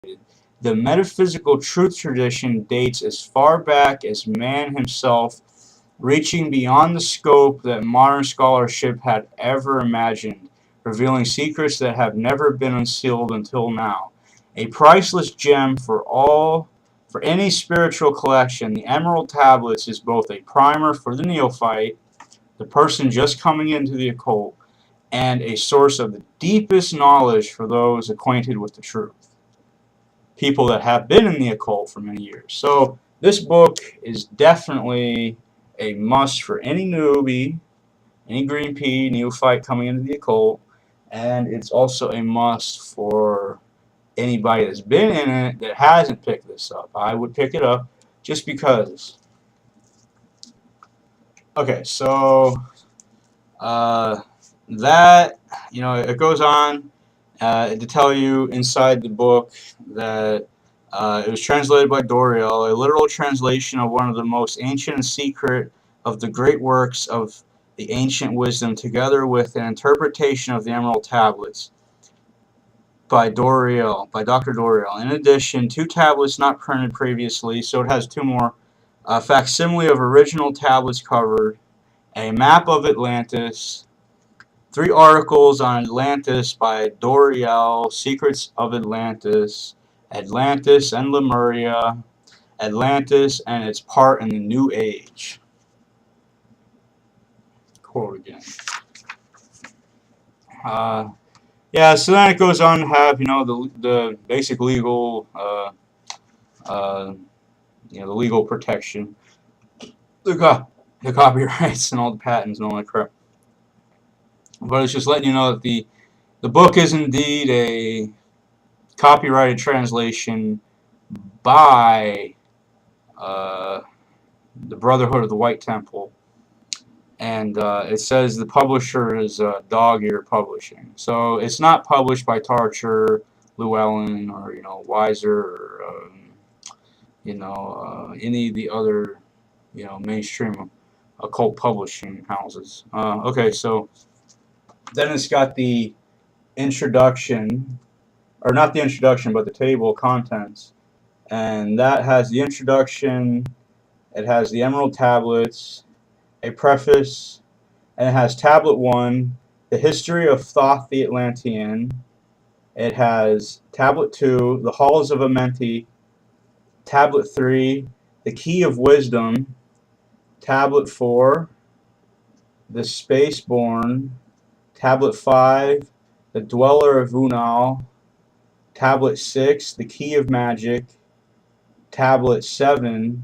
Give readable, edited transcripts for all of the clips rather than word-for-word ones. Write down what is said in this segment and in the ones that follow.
The metaphysical truth tradition dates as far back as man himself, reaching beyond the scope that modern scholarship had ever imagined, revealing secrets that have never been unsealed until now. A priceless gem for any spiritual collection, the Emerald Tablets is both a primer for the neophyte, the person just coming into the occult, and a source of the deepest knowledge for those acquainted with the truth, people that have been in the occult for many years. So this book is definitely a must for any newbie, any green pea, neophyte coming into the occult, and it's also a must for anybody that's been in it that hasn't picked this up. I would pick it up just because. Okay, so that, it goes on to tell you inside the book that it was translated by Doriel, a literal translation of one of the most ancient and secret of the great works of the ancient wisdom, together with an interpretation of the Emerald Tablets by Dr. Doriel. In addition, 2 tablets not printed previously, so it has 2 more, facsimile of original tablets covered, a map of Atlantis, 3 articles on Atlantis by Doriel, Secrets of Atlantis, Atlantis and Lemuria, Atlantis and its part in the New Age. Quote again. Yeah, so then it goes on to have, the basic legal, the legal protection, the copyrights and all the patents and all that crap. But it's just letting you know that the book is indeed a copyrighted translation by the Brotherhood of the White Temple, and it says the publisher is Dog Ear Publishing. So it's not published by Tarcher, Llewellyn, or Weiser, or any of the other mainstream occult publishing houses. Okay, so then it's got the introduction, or not the introduction, but the table of contents, and that has the introduction. It has the Emerald Tablets, a preface, and it has Tablet 1, the history of Thoth the Atlantean. It has Tablet 2, the Halls of Amenti, Tablet 3, the Key of Wisdom, Tablet 4, the Spaceborn, Tablet 5, the Dweller of Unal, Tablet 6, the Key of Magic, Tablet 7,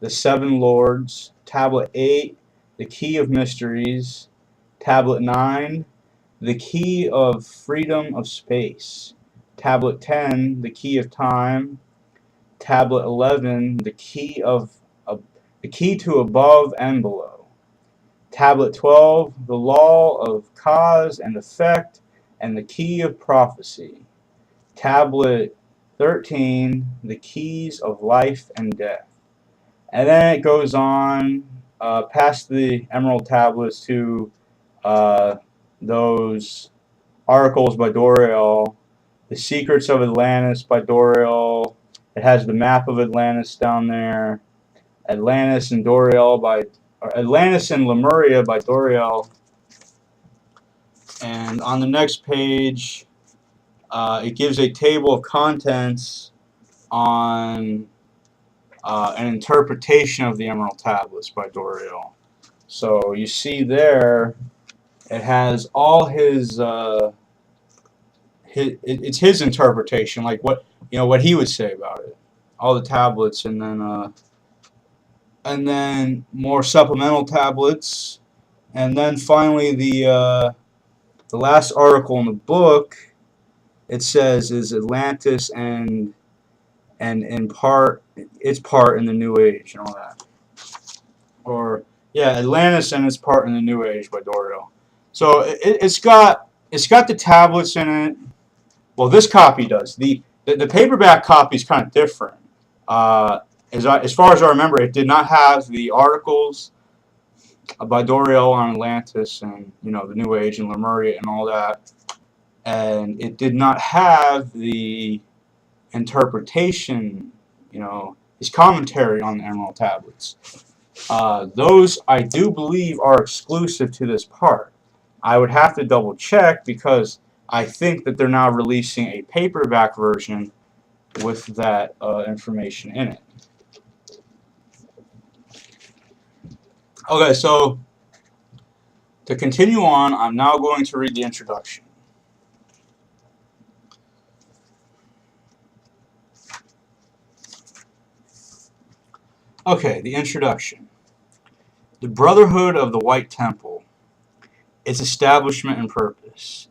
the Seven Lords, Tablet 8, the Key of Mysteries, Tablet 9, the Key of Freedom of Space, Tablet 10, the Key of Time, Tablet 11, the Key to Above and Below, Tablet 12, the Law of Cause and Effect and the Key of Prophecy, Tablet 13, the Keys of Life and Death. And then it goes on past the Emerald Tablets to those articles by Doriel, The Secrets of Atlantis by Doriel. It has the map of Atlantis down there. Atlantis and Lemuria by Doriel. And on the next page, it gives a table of contents on an interpretation of the Emerald Tablets by Doriel. So you see there, it has all it's his interpretation, like what he would say about it, all the tablets, and then more supplemental tablets, and then finally the last article in the book. It says is Atlantis and in part its part in the New Age and all that, or yeah, Atlantis and its part in the New Age by Doriel. So it's got the tablets in it. Well, this copy does. The paperback copy is kind of different. As far as I remember, it did not have the articles by Doriel on Atlantis and the New Age and Lemuria and all that, and it did not have the interpretation, his commentary on the Emerald Tablets. Those I do believe are exclusive to this part. I would have to double check because I think that they're now releasing a paperback version with that information in it. Okay, so to continue on, I'm now going to read the introduction. Okay, the introduction. The Brotherhood of the White Temple, its establishment and purpose.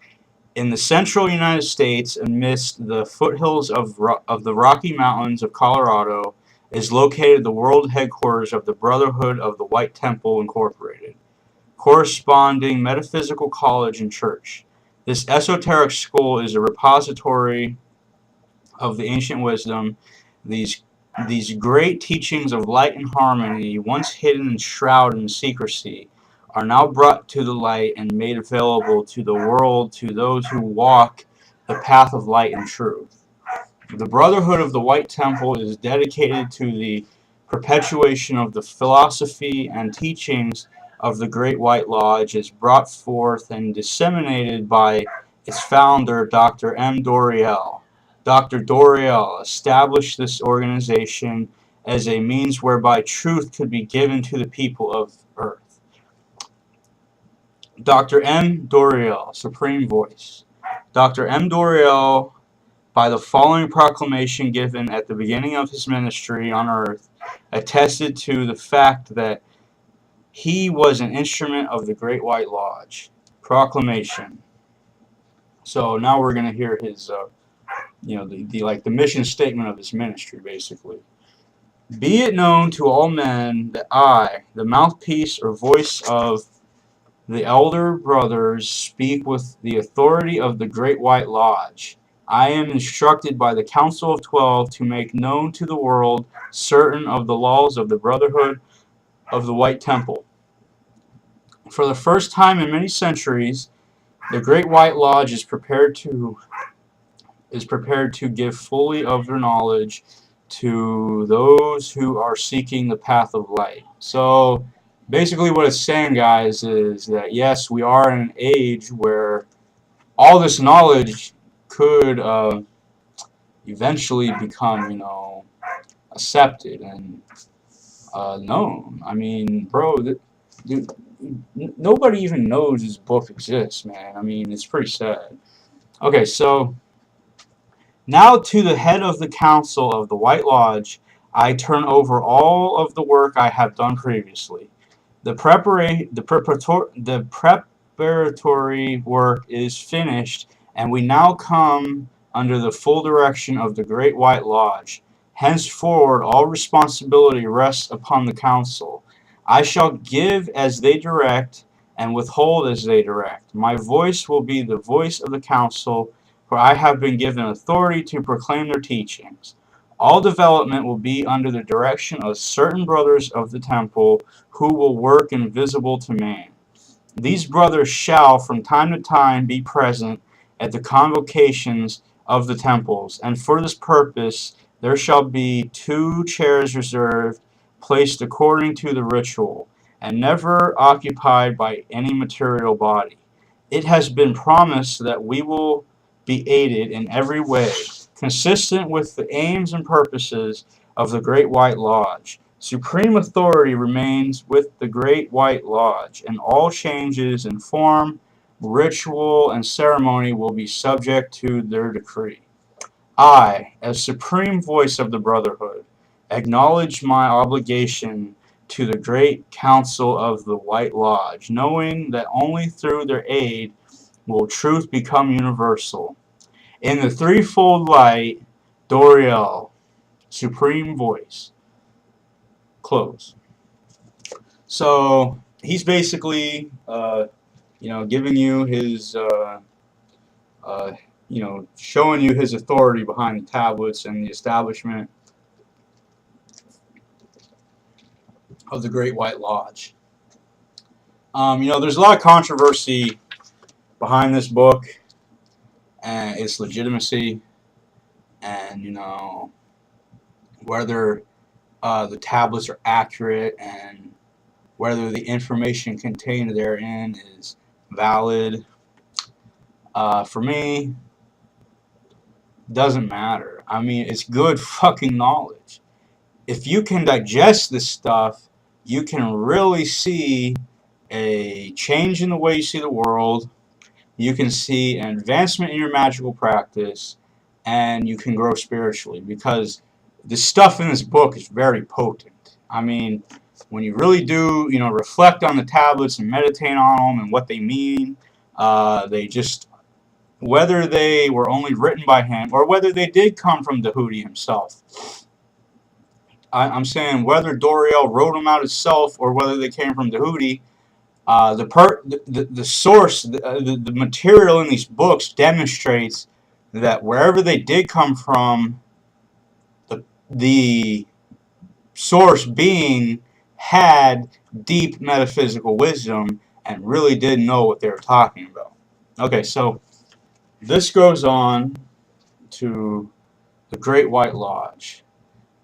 In the central United States, amidst the foothills of the Rocky Mountains of Colorado, is located the world headquarters of the Brotherhood of the White Temple Incorporated, corresponding metaphysical college and church. This esoteric school is a repository of the ancient wisdom. These great teachings of light and harmony, once hidden and shrouded in secrecy, are now brought to the light and made available to the world, to those who walk the path of light and truth. The Brotherhood of the White Temple is dedicated to the perpetuation of the philosophy and teachings of the Great White Lodge, as brought forth and disseminated by its founder, Dr. M. Doriel. Dr. Doriel established this organization as a means whereby truth could be given to the people of Earth. Dr. M. Doriel, Supreme Voice. Dr. M. Doriel, by the following proclamation given at the beginning of his ministry on Earth, attested to the fact that he was an instrument of the Great White Lodge. Proclamation. So now we're going to hear his the mission statement of his ministry, basically. Be it known to all men that I, the mouthpiece or voice of the elder brothers, speak with the authority of the Great White Lodge. I am instructed by the Council of 12 to make known to the world certain of the laws of the Brotherhood of the White Temple. For the first time in many centuries, the Great White Lodge is prepared to give fully of their knowledge to those who are seeking the path of light. So basically what it's saying, guys, is that yes, we are in an age where all this knowledge could eventually become, accepted and known. I mean, bro, nobody even knows this book exists, man. I mean, it's pretty sad. Okay, so now to the head of the council of the White Lodge, I turn over all of the work I have done previously. The preparatory work is finished, and we now come under the full direction of the Great White Lodge. Henceforward, all responsibility rests upon the council. I shall give as they direct, and withhold as they direct. My voice will be the voice of the council, for I have been given authority to proclaim their teachings. All development will be under the direction of certain brothers of the temple who will work invisible to man. These brothers shall from time to time be present at the convocations of the temples, and for this purpose there shall be 2 chairs reserved, placed according to the ritual, and never occupied by any material body. It has been promised that we will be aided in every way, consistent with the aims and purposes of the Great White Lodge. Supreme authority remains with the Great White Lodge, and all changes in form, ritual, and ceremony will be subject to their decree. I, as supreme voice of the Brotherhood, acknowledge my obligation to the Great Council of the White Lodge, knowing that only through their aid will truth become universal. In the threefold light, Doriel, Supreme Voice. Close. So he's basically, giving you his, showing you his authority behind the tablets and the establishment of the Great White Lodge. There's a lot of controversy behind this book and its legitimacy. and whether the tablets are accurate and whether the information contained therein is valid. For me, doesn't matter. I mean, it's good fucking knowledge. If you can digest this stuff, you can really see a change in the way you see the world. You can see an advancement in your magical practice, and you can grow spiritually, because the stuff in this book is very potent. I mean, when you really do, reflect on the tablets and meditate on them and what they mean, they just, whether they were only written by him or whether they did come from Tahuti himself. I'm saying whether Doriel wrote them out himself or whether they came from Tahuti, the source, the material in these books demonstrates that wherever they did come from, the source being had deep metaphysical wisdom and really did know what they were talking about. Okay, so this goes on to the Great White Lodge.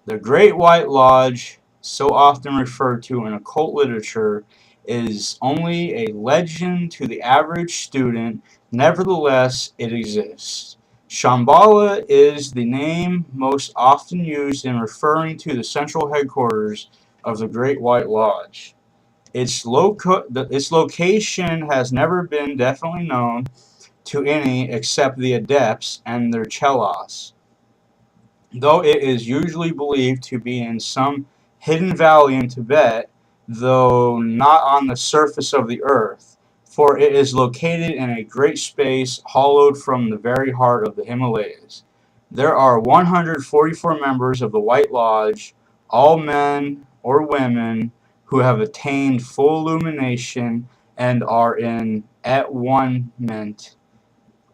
The Great White Lodge, so often referred to in occult literature, is only a legend to the average student. Nevertheless, it exists. Shambhala is the name most often used in referring to the central headquarters of the Great White Lodge. Its location has never been definitely known to any except the adepts and their chelas, though it is usually believed to be in some hidden valley in Tibet, though not on the surface of the earth, for it is located in a great space hollowed from the very heart of the Himalayas. There are 144 members of the White Lodge, all men or women who have attained full illumination and are in at one-ment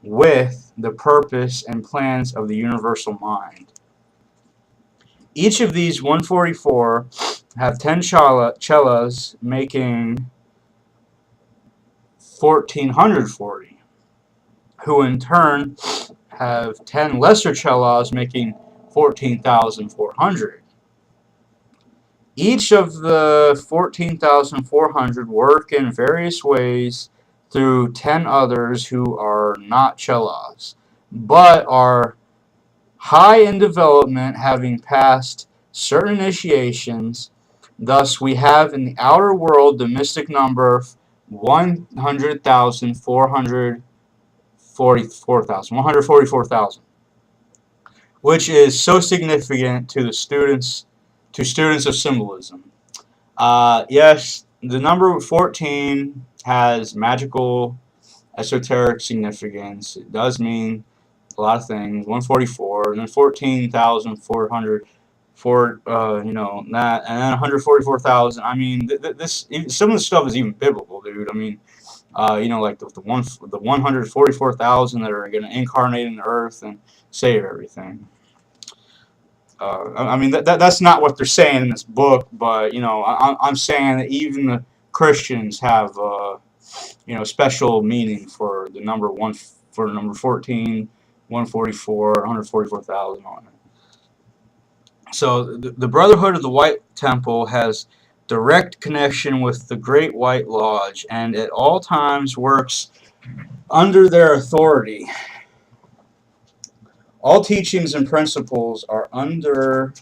with the purpose and plans of the universal mind. Each of these 144 have 10 chelas, making 1,440, who in turn have 10 lesser chelas, making 14,400. Each of the 14,400 work in various ways through 10 others who are not chelas, but are high in development, having passed certain initiations. Thus, we have in the outer world the mystic number 144,000, which is so significant to the students of symbolism. Yes, the number 14 has magical, esoteric significance. It does mean a lot of things. 144, and then 14,400 for that, and then 144,000. I mean, this some of the stuff is even biblical, dude. I mean, like the 144,000 that are going to incarnate in the earth and save everything. I mean, that's not what they're saying in this book, but I'm saying that even the Christians have special meaning for the number 14, 144, 144,000 on it. So the Brotherhood of the White Temple has direct connection with the Great White Lodge, and at all times works under their authority. All teachings and principles are under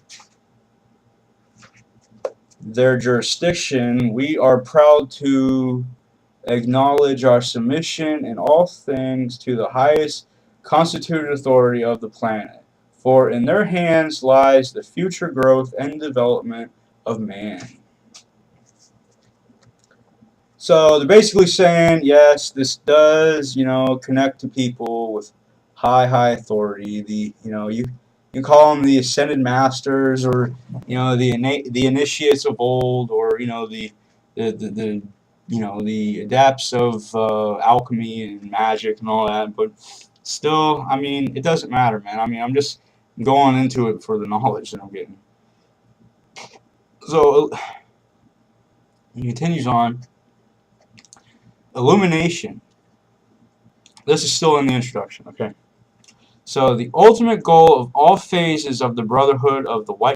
their jurisdiction. We are proud to acknowledge our submission in all things to the highest constituted authority of the planet, for in their hands lies the future growth and development of man. So they're basically saying, yes, this does, connect to people with high authority. You call them the ascended masters, or the initiates of old, or the adepts of alchemy and magic and all that. But still, I mean, it doesn't matter, man. I mean, I'm just going into it for the knowledge that I'm getting. So he continues on. Illumination. This is still in the introduction, okay? So the ultimate goal of all phases of the Brotherhood of the White